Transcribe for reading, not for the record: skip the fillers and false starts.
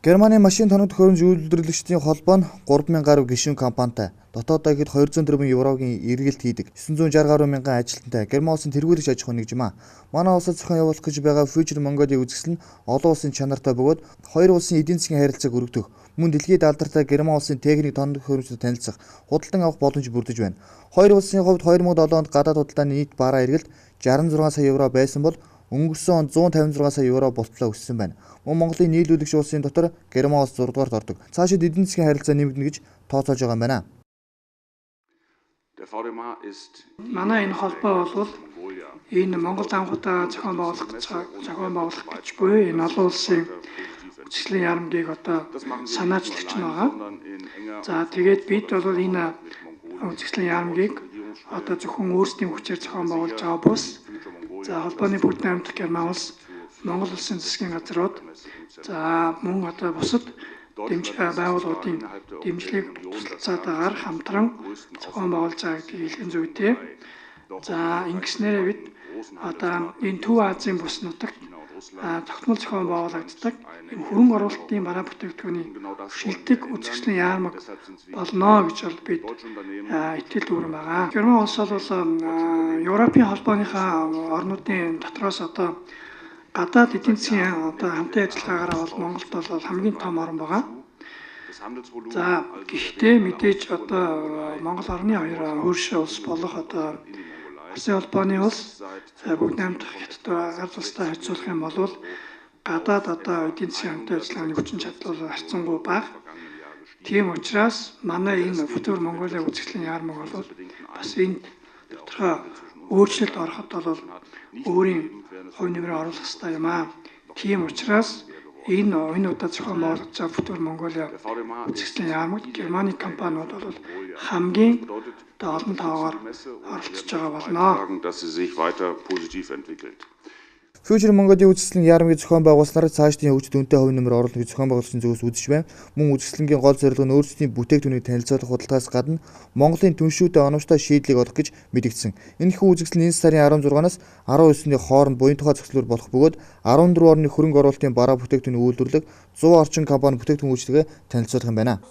Германы машин тоног төхөөрөмж үйлдвэрлэгчдийн холбоо нь 3,000 гаруй гишүүн компанитай, дотооддоо хэд 200 тэрбум еврогийн эргэлт хийдэг 960 гаруй мянган ажилтнтай Герман улсын тэргүүлэгч аж ахуй нэгжим. Манай улсад зохион явуулах гэж байгаа Future Mongolia үзэсгэлэн нь олон улсын чанартай бөгөөд хоёр улсын эдийн засгийн харилцааг өргөдөх, мөн дэлхийд алдартай Герман улсын техник тоног төхөөрөмжөд танилцах, худалдан авах боломж бүрдэж байна. Хоёр улсын хувьд 2007 онд гадаад худалдааны нийт бараа эргэлт 66 сая евро байсан бол өнгөрсөн онд 156 сая евро болтлоо өссөн байна. Мөн Монголын нийлүүлэгч улсын дотор Герман улс 6 дугаарт ордог. Цаашид эдийн засгийн харилцаа нэмэгдэнэ гэж тооцоолж байгаа юм байна. Манай энэ холбоо бол энэ Монгол анхудаа зохион байгуулах гэж буй энэ олон улсын үзэсгэлэн яамгийг одоо санаачлагч нь байгаа. За тэгээд бид бол энэ үзэсгэлэн яамгийг одоо зөвхөн өөрсдийн хүчээр зохион байгуулж байгаа бус. За холбооны бүгд найрамдах Герман улс Монгол улсын засгийн газрууд за мөн одоо бусад байгууллагуудын дэмжлэг тусалцаатаагаар хамтран зохион байгуулж байгаа гэдгийг хэлхэн зүйтэй. За ингэснээр бид одоо энэ Төв Азийн бүс нутагт тогтмол зохион байгуулагддаг хөрөнгө оруулалтын бараа бүтээгдэхүүний шилдэг үзэсгэлэн яамаг болно гэж бол бид итгэл дүүрэн байгаа. Герман улс бол Европын холбооныхаа орнуудын дотроос одоо гадаад эдийн засгийн одоо хамтын ажиллагаагаар бол Монголд бол хамгийн том орн байгаа. За гэхдээ мэдээж одоо Монгол орны хоёр хөршөө улс болох одоо Улсын холбооны улс бүгд найрамдах Хятад ард улстай харьцуулах юм бол гадаад одоо эдийн засгийн хамтын ажиллагааны хүчин чадал бол харьцангуй бага. Тийм учраас манай энэ Future Mongolia үзэсгэлэн яармаг бол бас энэ тодорхой өөрчлөлт ороход бол өөрийн хувь нэмрээ оруулах хэрэгтэй юм аа. Тийм учраас энэ удаа зохион байгуулж байгаа Future Mongolia үзэсгэлэн яамагт Германы компаниуд бол хамгийн олон таагаар оролцож байгаа болно. Future Mongolia үзэсгэлэн яармгийн зохион байгуулснаар цаашдын хөгжид үнэтэй хувь нэмэр оруулах гэж зохион байгуулсан зүйлс үзэж байна. Мөн үзэсгэлэнгийн гол зорилго нь өөрсдийн бүтээгдэхүүнийг танилцуулах худалдаас гадна Монголын түншүүтэй оновчтой шийдлийг олох гэж мэдэгдсэн. Энэхүү үзэсгэлэн энэ сарын 16-наас 19-ний хооронд буян тухай зохицлоор болох бөгөөд 14 орны хөрөнгө оруулалтын бараа бүтээгдэхүүний үйлдвэрлэх 100 орчим компани бүтээгдэхүүн үйлчилгээ танилцуулах юм байна.